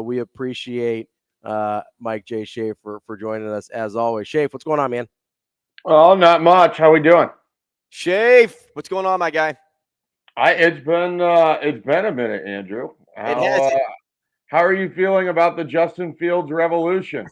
We appreciate Mike J. Schaefer for joining us as always. Schaefer, what's going on, man? Oh, not much. How we doing? Schaefer, what's going on, my guy? It's been a minute, Andrew. It has. How are you feeling about the Justin Fields revolution?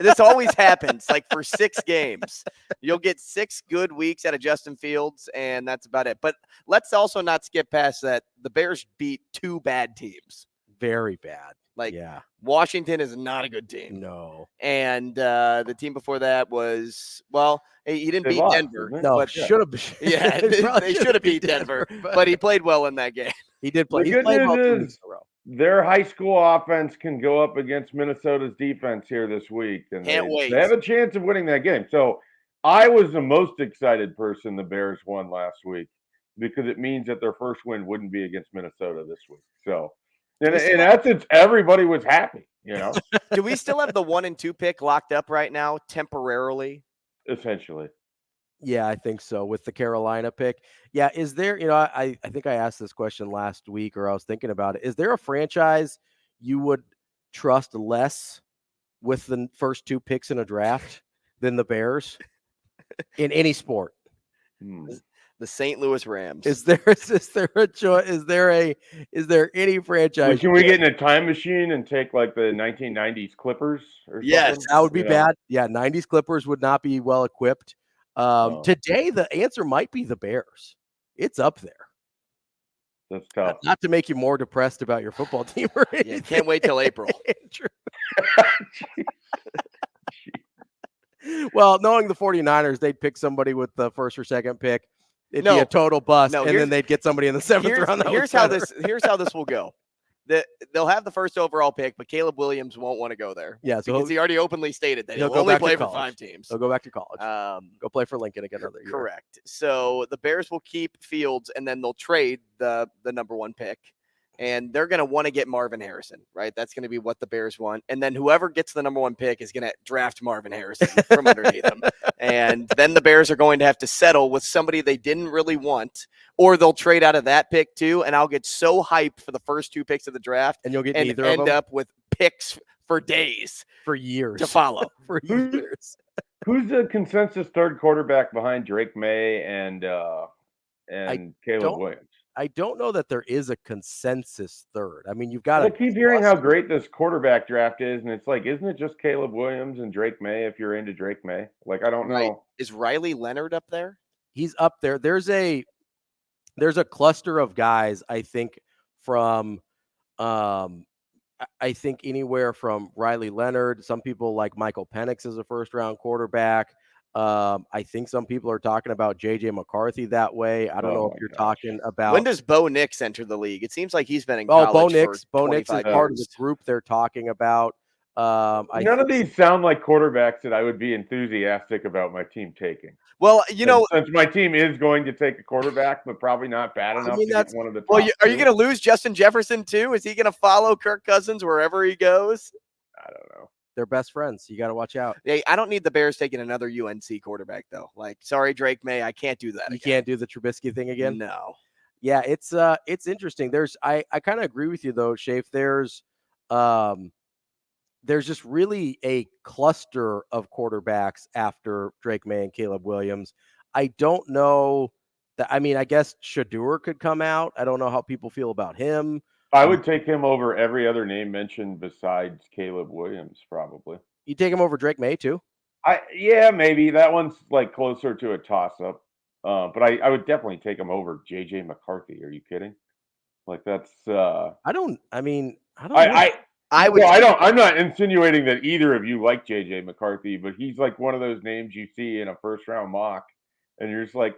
This always happens, like for 6 games. You'll get 6 good weeks out of Justin Fields, and that's about it. But let's also not skip past that. The Bears beat 2 bad teams. Very bad. Yeah. Washington is not a good team. No. And the team before that was, well, he didn't beat Denver. No, but should have. Yeah, they should have beat Denver, but he played well in that game. He did play. The good news is their high school offense can go up against Minnesota's defense here this week, and Can't wait. They have a chance of winning that game. So I was the most excited person the Bears won last week because it means that their first win wouldn't be against Minnesota this week. So in essence, everybody was happy, you know. Do we still have the 1 and 2 pick locked up right now temporarily? Essentially. Yeah, I think so. With the Carolina pick. Yeah, is there, I think I asked this question last week, or I was thinking about it. Is there a franchise you would trust less with the first 2 picks in a draft than the Bears in any sport? The St. Louis Rams. Is there a choice? Is there any franchise? Can we get in a time machine and take like the 1990s Clippers or yes, something? That would be bad. Yeah, 90s Clippers would not be well equipped. Today, the answer might be the Bears. It's up there. That's tough. Not to make you more depressed about your football team or anything. Yeah, can't wait till April. Well, knowing the 49ers, they'd pick somebody with the first or second pick. It'd be a total bust, and then they'd get somebody in the 7th round. Here's how this will go. They'll have the first overall pick, but Caleb Williams won't want to go there. Yeah, because he already openly stated that he'll go only back play to for 5 teams. He'll go back to college. Go play for Lincoln again another year. Correct. So the Bears will keep Fields, and then they'll trade the number 1 pick. And they're going to want to get Marvin Harrison, right? That's going to be what the Bears want. And then whoever gets the number 1 pick is going to draft Marvin Harrison from underneath them. And then the Bears are going to have to settle with somebody they didn't really want, or they'll trade out of that pick too. And I'll get so hyped for the first 2 picks of the draft, and you'll get and neither end of them up with picks for days, for years to follow. For years. Who's the consensus third quarterback behind Drake May and Caleb Williams? I don't know that there is a consensus third. I mean, you've got to keep hearing how great this quarterback draft is, and it's like, isn't it just Caleb Williams and Drake May if you're into Drake May? Like, I don't know. Right. Is Riley Leonard up there? He's up there. There's a cluster of guys, I think, from I think anywhere from Riley Leonard. Some people like Michael Penix as a first-round quarterback. I think some people are talking about J.J. McCarthy that way. I don't know if you're talking about. When does Bo Nix enter the league? It seems like he's been in college. Bo Nix is part of the group they're talking about. None of these sound like quarterbacks that I would be enthusiastic about my team taking. Well, since my team is going to take a quarterback, but probably not bad enough to get one of the top. Well, are you going to lose Justin Jefferson too? Is he going to follow Kirk Cousins wherever he goes? I don't know. They're best friends. You got to watch out. Hey, I don't need the Bears taking another UNC quarterback though. Like, sorry, Drake May, I can't do that. You can't do the Trubisky thing again. No. Yeah, it's interesting. I kind of agree with you though, Schaefer. There's just really a cluster of quarterbacks after Drake May and Caleb Williams. I don't know that. I mean, I guess Shedeur could come out. I don't know how people feel about him. I would take him over every other name mentioned besides Caleb Williams, probably. You take him over Drake May too? Yeah, maybe. That one's like closer to a toss-up. But I would definitely take him over J.J. McCarthy. Are you kidding? Like that's I'm not insinuating that either of you like J.J. McCarthy, but he's like one of those names you see in a first-round mock, and you're just like,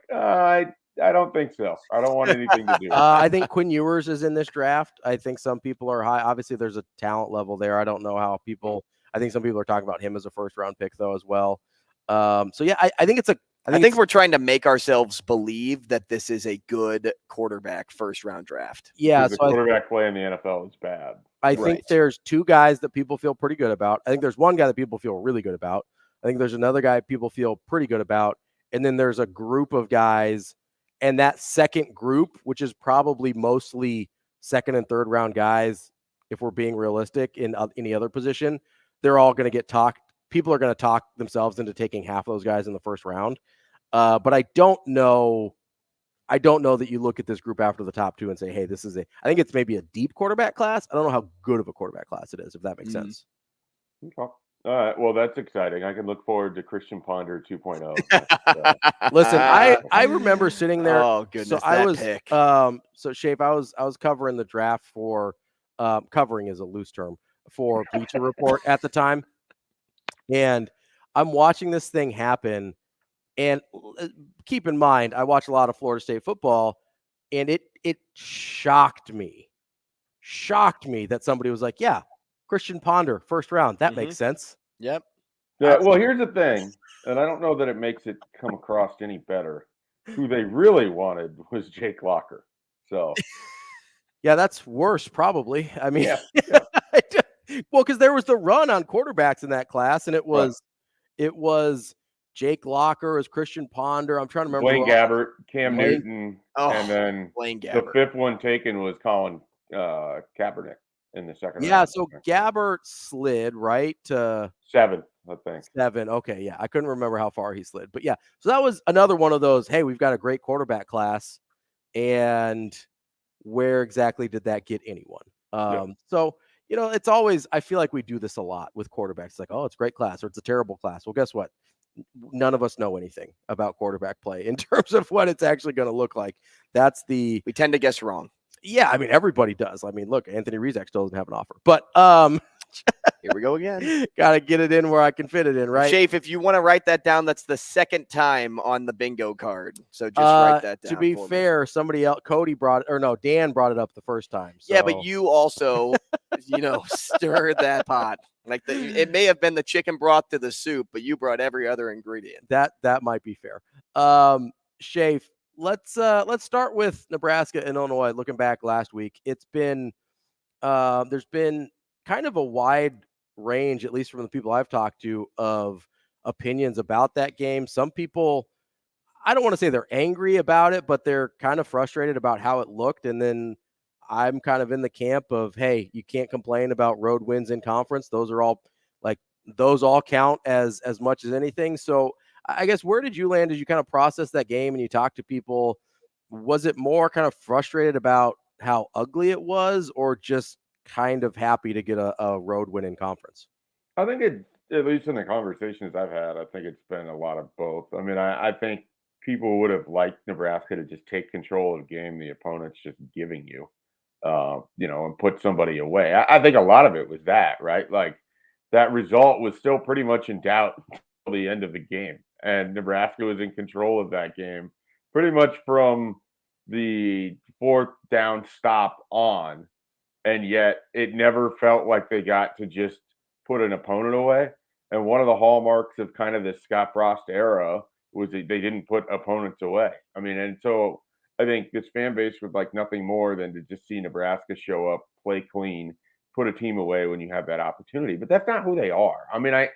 I don't think so. I don't want anything to do with it. I think Quinn Ewers is in this draft. I think some people are high. Obviously, there's a talent level there. I don't know how people – I think some people are talking about him as a first-round pick, though, as well. So, yeah, I think it's a – I think we're trying to make ourselves believe that this is a good quarterback first-round draft. Yeah. The quarterback play in the NFL is bad. I think there's 2 guys that people feel pretty good about. I think there's one guy that people feel really good about. I think there's another guy people feel pretty good about. And then there's a group of guys – and that second group, which is probably mostly second and third round guys, if we're being realistic in any other position, they're all going to get talked. People are going to talk themselves into taking half of those guys in the first round. But I don't know that you look at this group after the top 2 and say, hey, I think it's maybe a deep quarterback class. I don't know how good of a quarterback class it is, if that makes sense. Okay. All right. Well, that's exciting. I can look forward to Christian Ponder 2.0. Listen, I remember sitting there. Oh goodness, so I was pick. So Schaefer, I was covering the draft for covering is a loose term for Bleacher Report at the time. And I'm watching this thing happen. And keep in mind, I watch a lot of Florida State football, and it shocked me that somebody was like, yeah, Christian Ponder, first round. That makes sense. Yep. Yeah, well, here's the thing, and I don't know that it makes it come across any better. Who they really wanted was Jake Locker. So, yeah, that's worse, probably. I mean, yeah. Well, because there was the run on quarterbacks in that class, and it was Jake Locker as Christian Ponder. I'm trying to remember. Blaine Gabbert, Cam Newton, and then Blaine the Gabbert. 5th one taken was Colin Kaepernick in the second round. Yeah, so Gabbert slid right to 7th, I think. 7. Okay, yeah, I couldn't remember how far he slid, but yeah, so that was another one of those. Hey, we've got a great quarterback class, and where exactly did that get anyone? So it's always, I feel like we do this a lot with quarterbacks. It's like, oh, it's a great class or it's a terrible class. Well, guess what? None of us know anything about quarterback play in terms of what it's actually going to look like. We tend to guess wrong. Yeah, I mean, everybody does. I mean, look, Anthony Rizek still doesn't have an offer, but here we go again. Got to get it in where I can fit it in, right? Schaefer, if you want to write that down, that's the second time on the bingo card. So just write that down. To be fair, somebody else, Dan brought it up the first time. So. Yeah, but you also, stirred that pot. Like it may have been the chicken broth to the soup, but you brought every other ingredient. That might be fair. Schaefer, let's start with Nebraska and Illinois. Looking back last week, it's been there's been kind of a wide range, at least from the people I've talked to, of opinions about that game. Some people, I don't want to say they're angry about it, but they're kind of frustrated about how it looked. And then I'm kind of in the camp of, hey, you can't complain about road wins in conference. Those all count as much as anything. So I guess, where did you land as you kind of process that game and you talk to people? Was it more kind of frustrated about how ugly it was, or just kind of happy to get a road win in conference? I think at least in the conversations I've had, I think it's been a lot of both. I mean, I think people would have liked Nebraska to just take control of the game the opponent's just giving you, and put somebody away. I think a lot of it was that, right? Like, that result was still pretty much in doubt until the end of the game. And Nebraska was in control of that game pretty much from the 4th down stop on. And yet it never felt like they got to just put an opponent away. And one of the hallmarks of kind of this Scott Frost era was that they didn't put opponents away. I mean, and so I think this fan base would like nothing more than to just see Nebraska show up, play clean, put a team away when you have that opportunity. But that's not who they are. I mean, I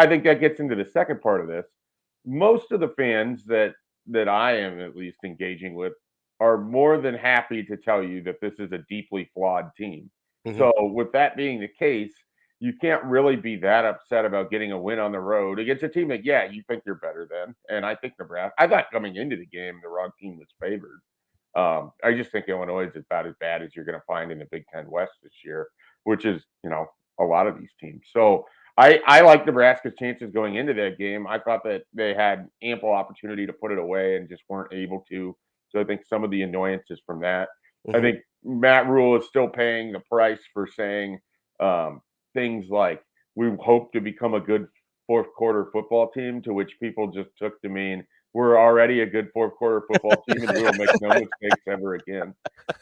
think that gets into the second part of this. Most of the fans that I am at least engaging with are more than happy to tell you that this is a deeply flawed team. Mm-hmm. So with that being the case, you can't really be that upset about getting a win on the road against a team that, you think you're better than. And I think Nebraska, I thought coming into the game, the wrong team was favored. I just think Illinois is about as bad as you're going to find in the Big Ten West this year, which is, a lot of these teams. So I like Nebraska's chances going into that game. I thought that they had ample opportunity to put it away and just weren't able to. So I think some of the annoyances from that. Mm-hmm. I think Matt Rhule is still paying the price for saying things like, we hope to become a good fourth quarter football team, to which people just took to mean we're already a good fourth quarter football team and we will make no mistakes ever again.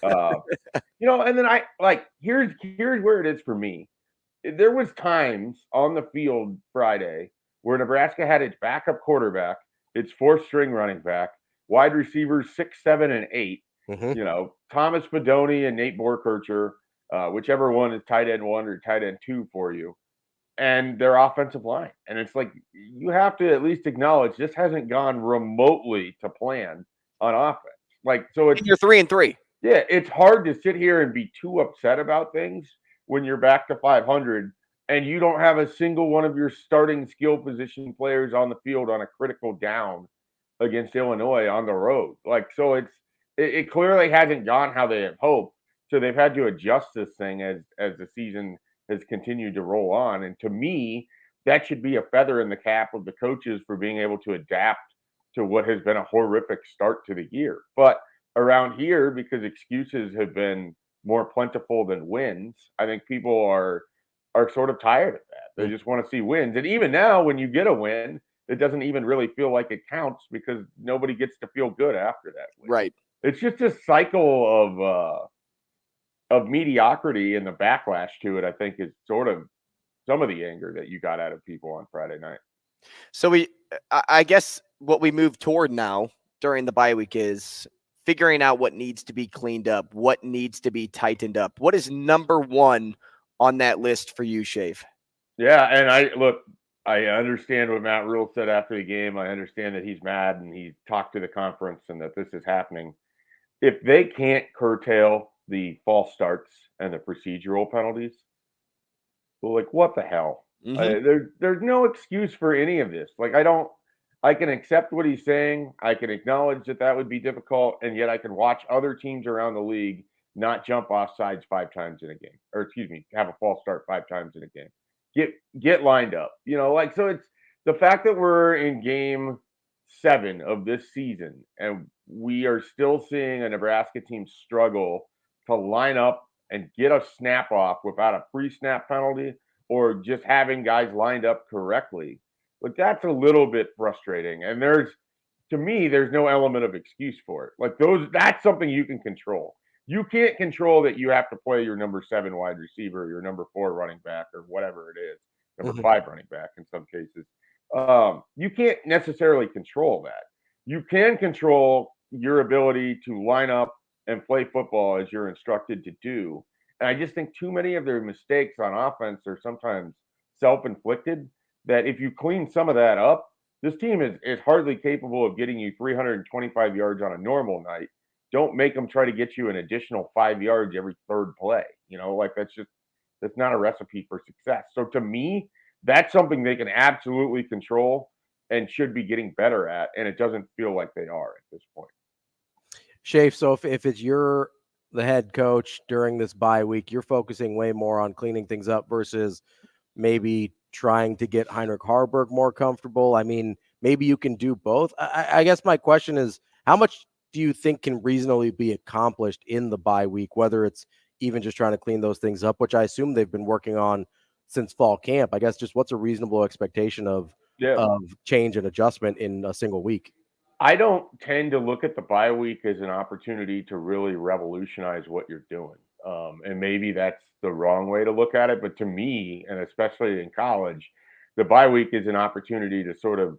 And then here's where it is for me. There was times on the field Friday where Nebraska had its backup quarterback, its 4th string running back, wide receivers 6, 7, and 8. Mm-hmm. Thomas Fedoni and Nate Borkircher, whichever one is tight end 1 or tight end 2 for you, and their offensive line. And it's like, you have to at least acknowledge this hasn't gone remotely to plan on offense. Like, so it's, you're 3-3. Yeah, it's hard to sit here and be too upset about things when you're back to 500 and you don't have a single one of your starting skill position players on the field on a critical down against Illinois on the road. Like, so it clearly hasn't gone how they had hoped. So they've had to adjust this thing as the season has continued to roll on. And to me, that should be a feather in the cap of the coaches for being able to adapt to what has been a horrific start to the year. But around here, because excuses have been more plentiful than wins, I think people are sort of tired of that. They just want to see wins. And even now, when you get a win, it doesn't even really feel like it counts because nobody gets to feel good after that win. Right. It's just a cycle of mediocrity, and the backlash to it, I think, is sort of some of the anger that you got out of people on Friday night. So I guess what we move toward now during the bye week is figuring out what needs to be cleaned up, what needs to be tightened up. What is number one on that list for you, Schaefer? Yeah, and I understand what Matt Rhule said after the game. I understand that he's mad and he talked to the conference and that this is happening. If they can't curtail the false starts and the procedural penalties, well, like, what the hell? There's no excuse for any of this. Like, I can accept what he's saying. I can acknowledge that would be difficult, and yet I can watch other teams around the league not jump off sides 5 times in a game, or excuse me, have a false start 5 times in a game. Get lined up, like, so it's the fact that we're in game 7 of this season and we are still seeing a Nebraska team struggle to line up and get a snap off without a pre-snap penalty or just having guys lined up correctly. Like, that's a little bit frustrating. And to me, there's no element of excuse for it. Like, that's something you can control. You can't control that you have to play your number 7 wide receiver, your number 4 running back, or whatever it is, number 5 running back in some cases. You can't necessarily control that. You can control your ability to line up and play football as you're instructed to do. And I just think too many of their mistakes on offense are sometimes self-inflicted, that if you clean some of that up, this team is hardly capable of getting you 325 yards on a normal night. Don't make them try to get you an additional 5 yards every third play. Like, that's not a recipe for success. So to me, that's something they can absolutely control and should be getting better at. And it doesn't feel like they are at this point. Schaefer, so if it's the head coach during this bye week, you're focusing way more on cleaning things up versus maybe trying to get Heinrich Haarberg more comfortable. I mean, maybe you can do both. I guess my question is, how much do you think can reasonably be accomplished in the bye week, whether it's even just trying to clean those things up, which I assume they've been working on since fall camp? I guess just what's a reasonable expectation of change and adjustment in a single week? I don't tend to look at the bye week as an opportunity to really revolutionize what you're doing. And maybe that's the wrong way to look at it. But to me, and especially in college, the bye week is an opportunity to sort of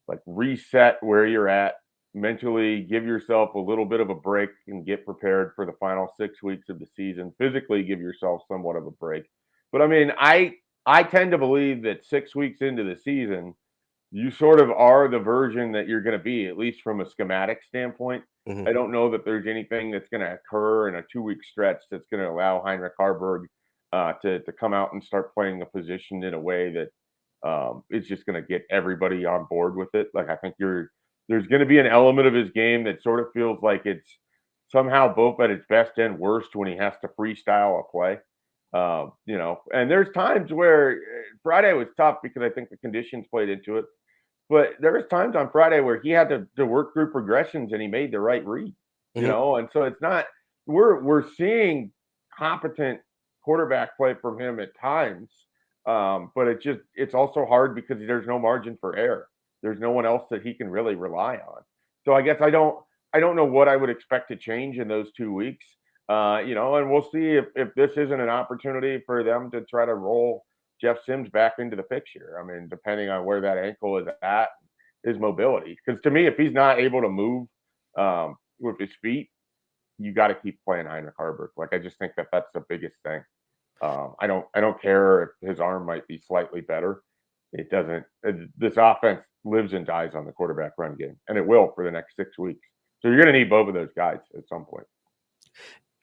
like reset where you're at mentally, give yourself a little bit of a break and get prepared for the final 6 weeks of the season. Physically, give yourself somewhat of a break. But I mean, I tend to believe that 6 weeks into the season, you sort of are the version that you're going to be, at least from a schematic standpoint. I don't know that there's anything that's going to occur in a 2-week stretch that's going to allow Heinrich Haarberg to come out and start playing the position in a way that is just going to get everybody on board with it. Like, I think there's going to be an element of his game that sort of feels like it's somehow both at its best and worst when he has to freestyle a play. And there's times where Friday was tough because I think the conditions played into it. But there was times on Friday where he had to work through progressions and he made the right read, and so it's not, we're seeing competent quarterback play from him at times. But it's also hard because there's no margin for error. There's no one else that he can really rely on. So I guess I don't know what I would expect to change in those 2 weeks. And we'll see if this isn't an opportunity for them to try to roll Jeff Sims back into the picture. I mean, depending on where that ankle is at, his mobility. Because to me, if he's not able to move with his feet, you got to keep playing Heinrich Haarberg. Like, I just think that's the biggest thing. I don't care if his arm might be slightly better. It doesn't. This offense lives and dies on the quarterback run game, and it will for the next 6 weeks. So you're going to need both of those guys at some point.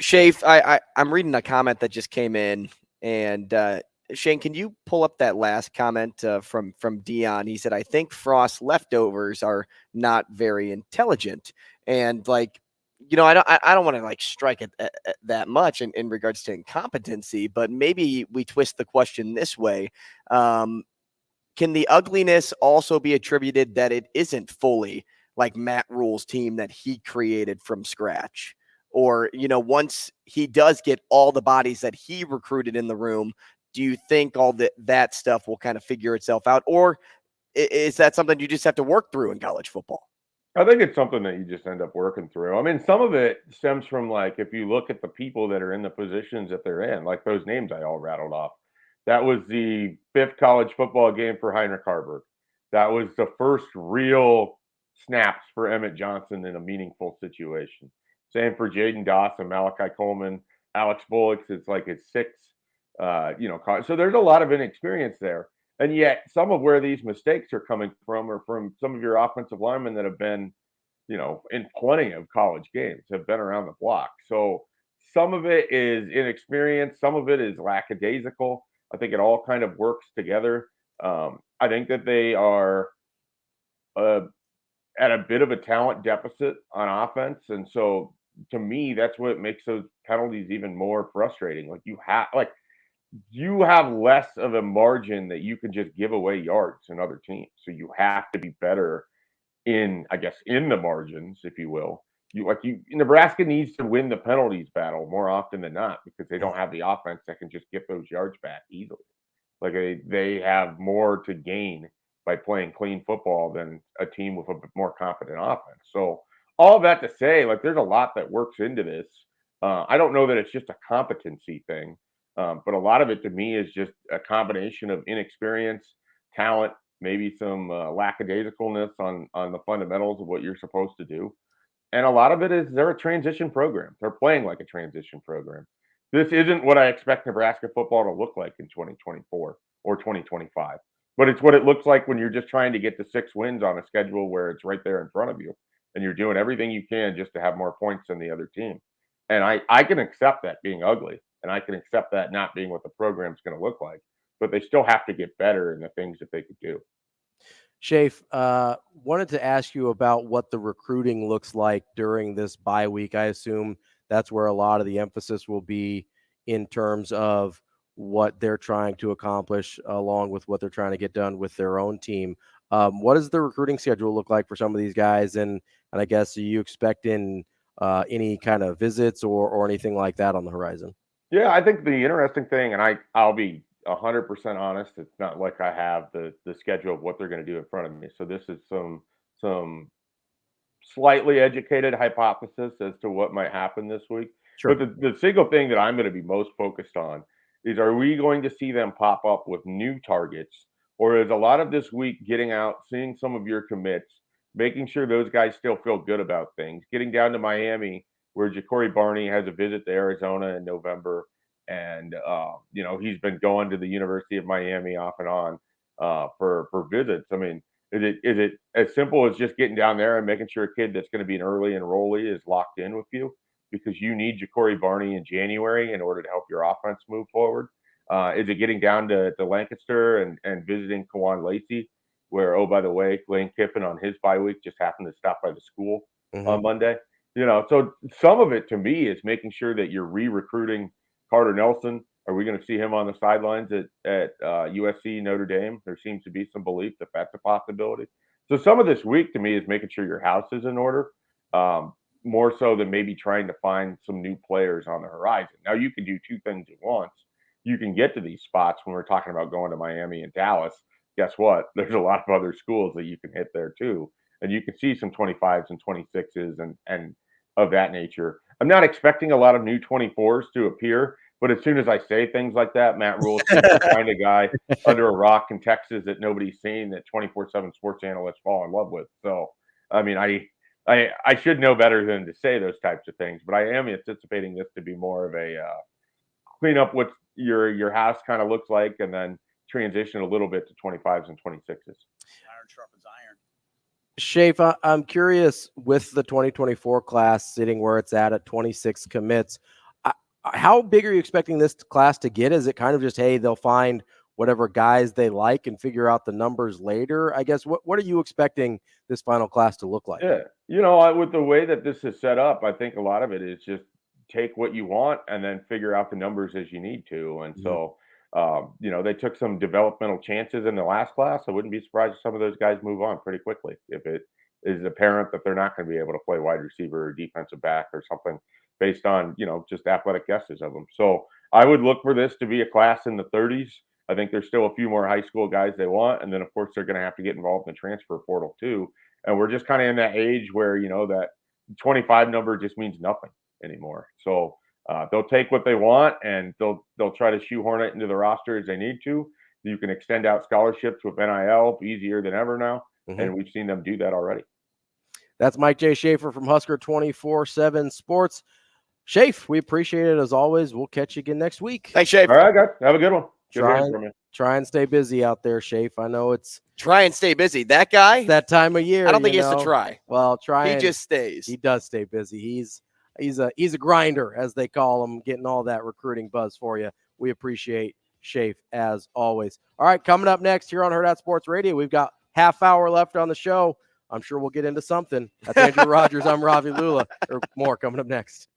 Schaefer, I'm reading a comment that just came in And Shane, can you pull up that last comment from Dion? He said, "I think Frost's leftovers are not very intelligent." And like, I don't want to like strike at that much in regards to incompetency, but maybe we twist the question this way. Can the ugliness also be attributed that it isn't fully like Matt Rhule's team that he created from scratch? Or, once he does get all the bodies that he recruited in the room, do you think all that stuff will kind of figure itself out? Or is that something you just have to work through in college football? I think it's something that you just end up working through. I mean, some of it stems from like if you look at the people that are in the positions that they're in, like those names I all rattled off. That was the fifth college football game for Heinrich Harburg. That was the first real snaps for Emmett Johnson in a meaningful situation. Same for Jaden Dawson, Malachi Coleman, Alex Bullocks. It's like his sixth, so there's a lot of inexperience there. And yet, some of where these mistakes are coming from are from some of your offensive linemen that have been, in plenty of college games, have been around the block. So some of it is inexperience, some of it is lackadaisical. I think it all kind of works together. I think that they are uh, at a bit of a talent deficit on offense, and so to me, that's what makes those penalties even more frustrating. You have less of a margin that you can just give away yards in other teams. So you have to be better in the margins, if you will. Nebraska needs to win the penalties battle more often than not because they don't have the offense that can just get those yards back easily. Like they have more to gain by playing clean football than a team with a more competent offense. So all that to say, like there's a lot that works into this. I don't know that it's just a competency thing, but a lot of it to me is just a combination of inexperience, talent, maybe some lackadaisicalness on the fundamentals of what you're supposed to do. And a lot of it is they're a transition program. They're playing like a transition program. This isn't what I expect Nebraska football to look like in 2024 or 2025, but it's what it looks like when you're just trying to get to 6 wins on a schedule where it's right there in front of you and you're doing everything you can just to have more points than the other team. And I can accept that being ugly and I can accept that not being what the program's going to look like, but they still have to get better in the things that they could do. Schaefer, wanted to ask you about what the recruiting looks like during this bye week. I assume that's where a lot of the emphasis will be in terms of what they're trying to accomplish, along with what they're trying to get done with their own team. What does the recruiting schedule look like for some of these guys? And I guess are you expecting any kind of visits or anything like that on the horizon? Yeah, I think the interesting thing, and I'll be 100% honest, it's not like I have the schedule of what they're going to do in front of me. So this is some slightly educated hypothesis as to what might happen this week. Sure. But the single thing that I'm going to be most focused on is are we going to see them pop up with new targets, or is a lot of this week getting out, seeing some of your commits, making sure those guys still feel good about things, getting down to Miami where Ja'Cory Barney has a visit to Arizona in November, and he's been going to the University of Miami off and on for visits. I mean, is it as simple as just getting down there and making sure a kid that's going to be an early enrollee is locked in with you because you need Ja'Cory Barney in January in order to help your offense move forward? Is it getting down to Lancaster and visiting Kawan Lacey, where, oh, by the way, Lane Kiffin on his bye week just happened to stop by the school on Monday? So some of it to me is making sure that you're re-recruiting Carter Nelson. Are we going to see him on the sidelines at USC, Notre Dame? There seems to be some belief that that's a possibility. So some of this week to me is making sure your house is in order, more so than maybe trying to find some new players on the horizon. Now you can do two things at once. You can get to these spots when we're talking about going to Miami and Dallas. Guess what? There's a lot of other schools that you can hit there too, and you can see some 25s and 26s and of that nature. I'm not expecting a lot of new 24s to appear. But as soon as I say things like that, Matt Rhule is the kind of guy under a rock in Texas that nobody's seen that 24/7 sports analysts fall in love with. So, I mean, I should know better than to say those types of things, but I am anticipating this to be more of a clean up what your house kind of looks like, and then transition a little bit to 25s and 26s. Iron sharpens iron. Schaefer, I'm curious with the 2024 class sitting where it's at 26 commits. How big are you expecting this class to get? Is it kind of just, hey, they'll find whatever guys they like and figure out the numbers later? I guess what are you expecting this final class to look like? Yeah, with the way that this is set up, I think a lot of it is just take what you want and then figure out the numbers as you need to. And Mhm. so, they took some developmental chances in the last class. I wouldn't be surprised if some of those guys move on pretty quickly if it is apparent that they're not going to be able to play wide receiver or defensive back or something based on, just athletic guesses of them. So I would look for this to be a class in the 30s. I think there's still a few more high school guys they want. And then, of course, they're going to have to get involved in the transfer portal too. And we're just kind of in that age where, that 25 number just means nothing anymore. So they'll take what they want and they'll try to shoehorn it into the roster as they need to. You can extend out scholarships with NIL easier than ever now. Mhm. And we've seen them do that already. That's Mike J. Schaefer from Husker 24/7 Sports. Schaefer, we appreciate it as always. We'll catch you again next week. Thanks, Schaefer. All right, guys. Have a good one. Good hearing from you. Try and stay busy out there, Schaefer. I know it's Try and stay busy. That guy, that time of year. I don't think he has to try. Well, He just stays. He does stay busy. He's a grinder, as they call him, getting all that recruiting buzz for you. We appreciate Schaefer as always. All right, coming up next here on Hurrdat Sports Radio, we've got half hour left on the show. I'm sure we'll get into something. That's Andrew Rogers. I'm Ravi Lula. Or more coming up next.